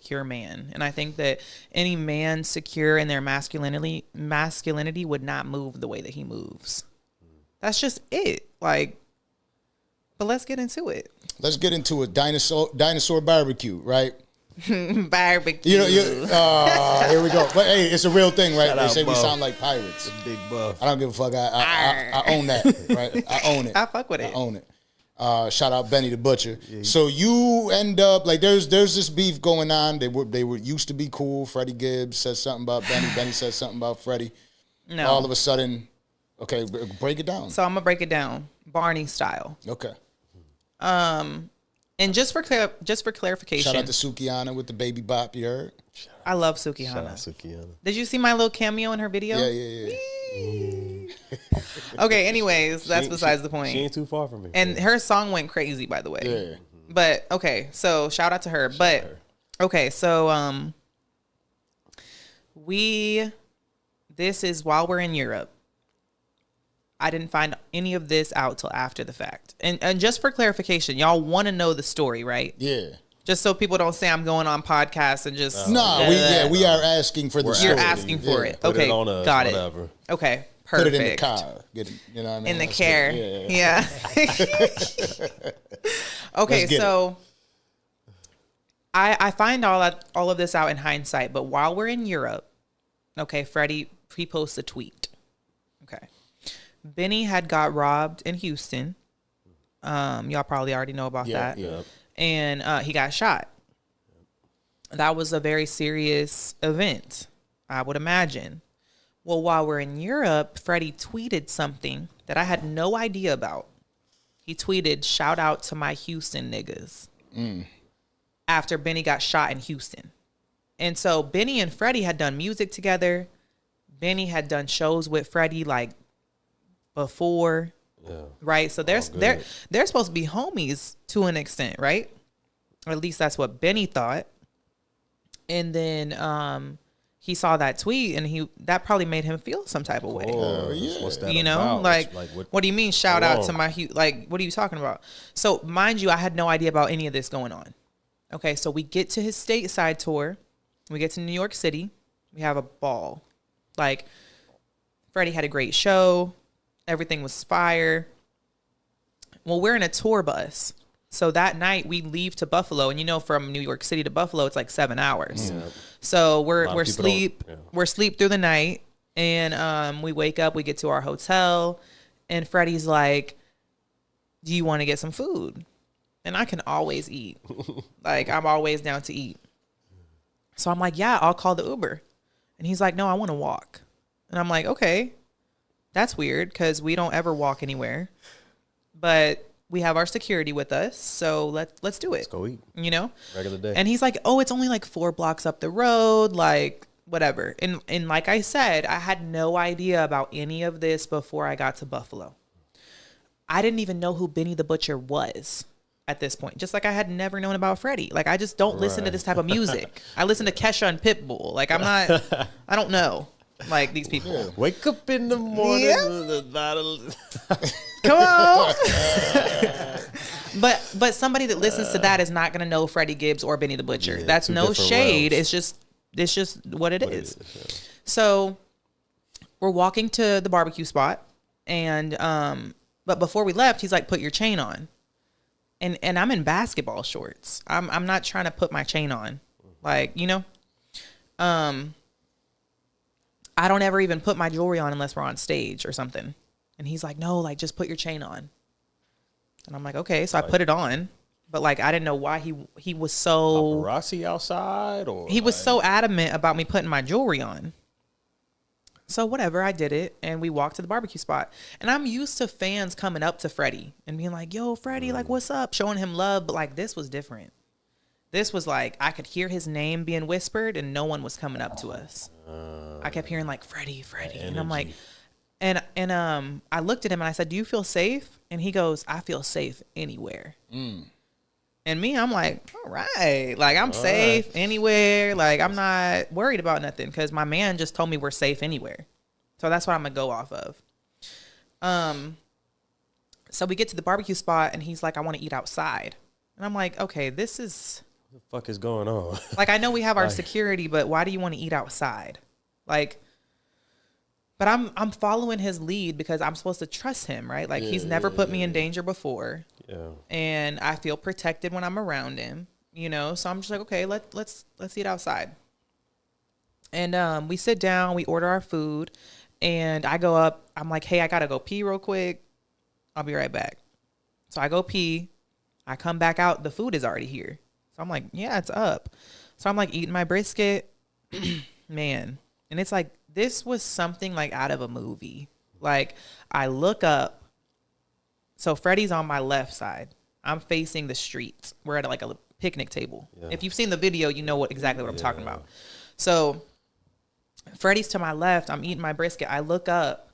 secure man. And I think that any man secure in their masculinity would not move the way that he moves. That's just it. Like, but let's get into it. Let's get into it. Dinosaur barbecue, right? Barbecue. Here we go. But hey, it's a real thing, right? They say we sound like pirates. Big buff. I don't give a fuck. I own that, right? I own it. I fuck with it. I own it. Shout out Benny the Butcher. Yeah, so you end up like there's this beef going on. They were used to be cool. Freddie Gibbs said something about Benny. Benny said something about Freddie. No. All of a sudden, okay, break it down. So I'm gonna break it down, Barney style. Okay. And just for clarification, shout out to Sukihana with the baby bop. You heard? I love Sukihana. Shout out Sukihana. Did you see my little cameo in her video? Yeah. Okay. Anyways, that's besides the point. She ain't too far from me. And her song went crazy, by the way. Yeah. But okay, so shout out to her. Okay, so this is while we're in Europe. I didn't find any of this out till after the fact. And just for clarification, y'all want to know the story, right? Yeah. Just so people don't say I'm going on podcasts and just... we are asking for the story. You're asking for it. Put Okay, it on us, got whatever. it. Okay, perfect. Put it in the car. Get it, you know what I mean? In the Let's care. Yeah. Okay, so... I find all of this out in hindsight, but while we're in Europe, okay, Freddie, he posts a tweet. Okay. Benny had got robbed in Houston. Y'all probably already know about that. Yeah. And he got shot. That was a very serious event, I would imagine. Well, while we're in Europe, Freddie tweeted something that I had no idea about. He tweeted, "Shout out to my Houston niggas." After Benny got shot in Houston. And so Benny and Freddie had done music together. Benny had done shows with Freddie like before. Yeah. Right? So they're supposed to be homies to an extent, right? Or at least that's what Benny thought. And then he saw that tweet and that probably made him feel some type of way. Oh, yeah. What's that you know, about? like what do you mean shout out to my like what are you talking about? So mind you, I had no idea about any of this going on. Okay, so we get to his stateside tour. We get to New York City. We have a ball. Like, Freddie had a great show. Everything was fire. Well, we're in a tour bus. So that night we leave to Buffalo. And you know, from New York City to Buffalo, it's like 7 hours. Yeah. So we're asleep through the night. And we wake up, we get to our hotel. And Freddie's like, "Do you want to get some food?" And I can always eat. Like, I'm always down to eat. So I'm like, "Yeah, I'll call the Uber." And he's like, "No, I want to walk." And I'm like, "Okay, that's weird because we don't ever walk anywhere. But we have our security with us, so let's do it. Let's go eat. You know? Regular day." And he's like, "Oh, it's only like 4 blocks up the road, like whatever." And like I said, I had no idea about any of this before I got to Buffalo. I didn't even know who Benny the Butcher was at this point. Just like I had never known about Freddie. Like, I just don't listen to this type of music. I listen to Kesha and Pitbull. Like, I don't know, like, these people. Yeah. Wake up in the morning. Yep. Come on. But somebody that listens to that is not going to know Freddie Gibbs or Benny the Butcher. Yeah, that's no shade. realms. It's just what it is. Yeah. So we're walking to the barbecue spot, and but before we left, he's like, "Put your chain on." And I'm in basketball shorts. I'm not trying to put my chain on. Like, you know? I don't ever even put my jewelry on unless we're on stage or something. And he's like, "No, like, just put your chain on." And I'm like, "Okay." So I put it on. But like, I didn't know why he was so paparazzi outside, or he was so adamant about me putting my jewelry on. So whatever, I did it, and we walked to the barbecue spot. And I'm used to fans coming up to Freddie and being like, "Yo, Freddie, like, what's up?" Showing him love. But like, this was different. This was like, I could hear his name being whispered, and no one was coming up to us. I kept hearing like, "Freddie, Freddie," and I'm like, and I looked at him and I said, "Do you feel safe?" And he goes, "I feel safe anywhere." And me, I'm like, all right, like, I'm safe anywhere. Like, I'm not worried about nothing because my man just told me we're safe anywhere. So that's what I'm going to go off of. So we get to the barbecue spot and he's like, "I want to eat outside." And I'm like, okay, this is the fuck is going on? Like, I know we have our security, but why do you want to eat outside? Like, but I'm following his lead because I'm supposed to trust him, right? Like, he's never put me in danger before. Yeah. And I feel protected when I'm around him, you know? So I'm just like, okay, let's eat outside. And we sit down, we order our food, and I go up. I'm like, hey, I got to go pee real quick. I'll be right back. So I go pee. I come back out. The food is already here. So I'm like, yeah, it's up. So I'm like eating my brisket. Man. And it's like, this was something like out of a movie. Like, I look up. So Freddie's on my left side. I'm facing the street. We're at like a picnic table. Yeah. If you've seen the video, you know exactly what I'm talking about. So Freddie's to my left. I'm eating my brisket. I look up,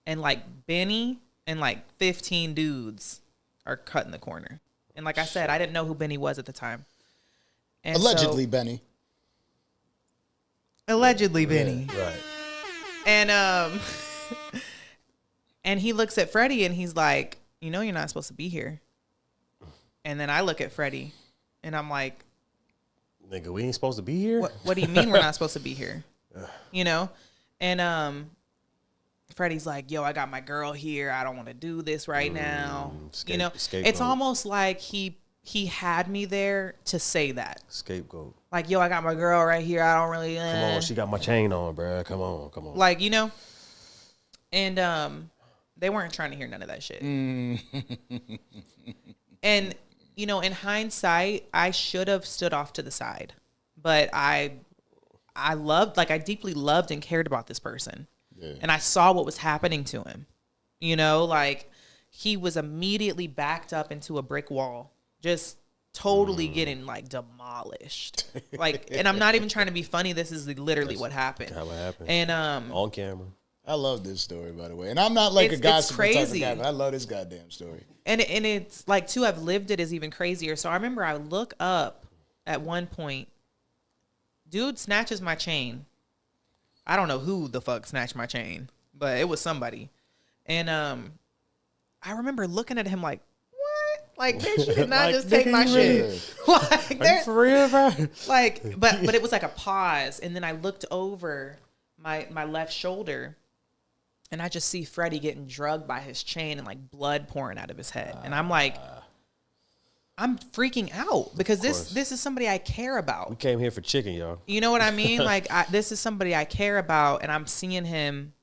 and like Benny and like 15 dudes are cutting the corner. And like I said, I didn't know who Benny was at the time. And allegedly Benny. Allegedly Benny. Yeah, right. And and he looks at Freddie and he's like, you know, you're not supposed to be here. And then I look at Freddie and I'm like, nigga, we ain't supposed to be here? What do you mean we're not supposed to be here? You know? And Freddie's like, yo, I got my girl here. I don't want to do this right now. You know, it's almost like he had me there to say that. Scapegoat. Like, yo, I got my girl right here. I don't really. Come on, she got my chain on, bro. Come on. Like, you know, and they weren't trying to hear none of that shit. And you know, in hindsight, I should have stood off to the side, but I deeply loved and cared about this person. Yeah. And I saw what was happening to him. You know, like he was immediately backed up into a brick wall, just totally getting like demolished. Like, and I'm not even trying to be funny. This is literally what happened. How it happened. And on camera. I love this story, by the way. And I'm not like a gossip type of guy, but I love this goddamn story. And it's like, to have lived it is even crazier. So I remember I look up at one point, dude snatches my chain. I don't know who the fuck snatched my chain, but it was somebody. And I remember looking at him like, what? Like, bitch, you did not like, just take my shit. Like, are you for real, bro? Like, but it was like a pause. And then I looked over my left shoulder, and I just see Freddie getting drugged by his chain and like blood pouring out of his head. And I'm like, I'm freaking out because this is somebody I care about. We came here for chicken, y'all. You know what I mean? Like, this is somebody I care about, and I'm seeing him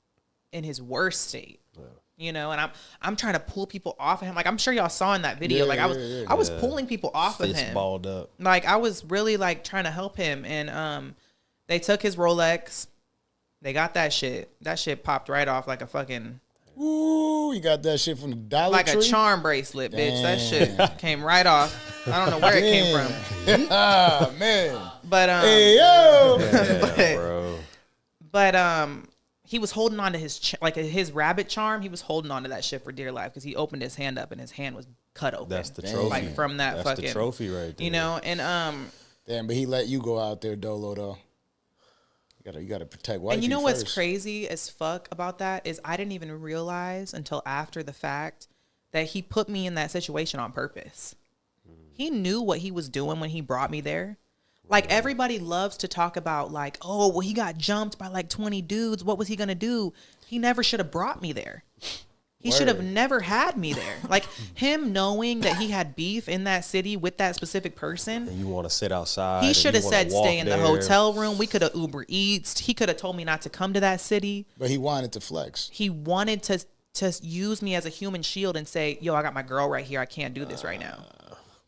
in his worst state. Yeah. You know, and I'm trying to pull people off of him. Like, I'm sure y'all saw in that video. Yeah, like I was pulling people off of him. Balled up. Like, I was really like trying to help him, and they took his Rolex. They got that shit. That shit popped right off like a fucking. Ooh, you got that shit from the Dollar Tree? Like a charm bracelet, bitch. That shit came right off. I don't know where it came from. Ah, man. But hey yo. But he was holding on to his his rabbit charm. He was holding on to that shit for dear life because he opened his hand up and his hand was cut open. That's the trophy. Like from that That's the trophy right there. You know, and damn, but he let you go out there, Dolo, though. You gotta protect wifey. And you know first. what's crazy as fuck about that is I didn't even realize until after the fact that he put me in that situation on purpose. He knew what he was doing when he brought me there. Like, everybody loves to talk about like, oh, well, he got jumped by like 20 dudes. What was he gonna do? He never should have brought me there. He should have never had me there. Like, him knowing that he had beef in that city with that specific person. And you want to sit outside. He should have said stay in the hotel room. We could have Uber Eats. He could have told me not to come to that city. But he wanted to flex. He wanted to use me as a human shield and say, yo, I got my girl right here. I can't do this right now.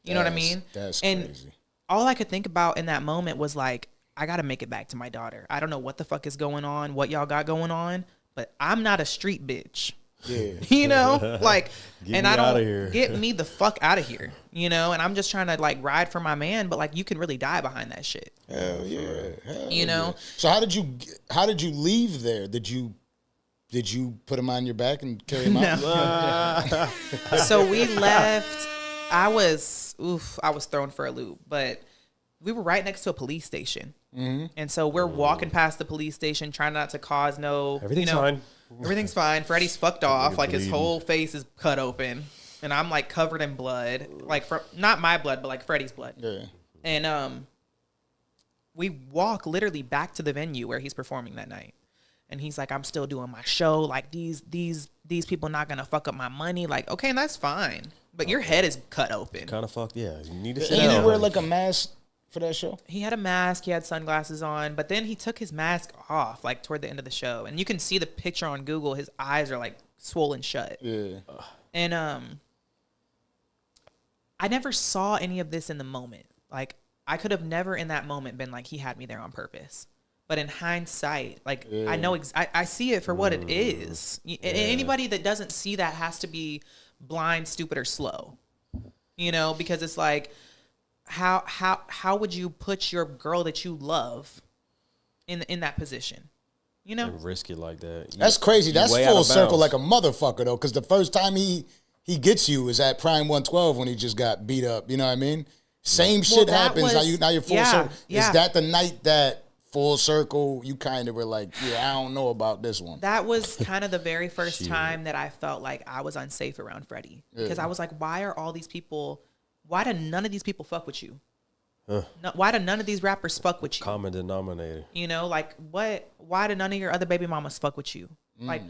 You know what I mean? That's and crazy. All I could think about in that moment was like, I got to make it back to my daughter. I don't know what the fuck is going on, what y'all got going on, but I'm not a street bitch. Yeah. You know, like, and I don't get me the fuck out of here, you know, and I'm just trying to like ride for my man, but like you can really die behind that shit. Hell yeah. You know? So how did you leave there? Did you put him on your back and carry him out? So we left. I was thrown for a loop, but we were right next to a police station. Mm-hmm. And so we're walking past the police station, trying not to cause no, everything's fine. Everything's fine. Freddie's fucked off. Like, his whole face is cut open. And I'm, like, covered in blood. Like, from not my blood, but, like, Freddie's blood. Yeah. And we walk literally back to the venue where he's performing that night. And he's like, I'm still doing my show. Like, these people not going to fuck up my money. Like, okay, and that's fine. But your head is cut open. Kind of fucked, yeah. You need to sit Did down. he wear like a mask for that show? He had a mask. He had sunglasses on. But then he took his mask off, like, toward the end of the show. And you can see the picture on Google. His eyes are, like, swollen shut. Yeah. And I never saw any of this in the moment. Like, I could have never in that moment been like, he had me there on purpose. But in hindsight, like, I know, I see it for what it is. Anybody that doesn't see that has to be blind, stupid, or slow. You know, because it's like, how would you put your girl that you love in that position? You know, And risk it like that. That's crazy. That's way out full of circle bounds. like a motherfucker though, because the first time he gets you is at Prime 112 when he just got beat up. You know what I mean? Same shit that happens. was- Now you're full yeah, circle. yeah. Is that the night that full circle you kind of were like, yeah, I don't know about this one? that was kind of the very first time that I felt like I was unsafe around Freddie. Because I was like, why do none of these people fuck with you? No, why do none of these rappers fuck with you? Common denominator. You know, like why do none of your other baby mamas fuck with you? Like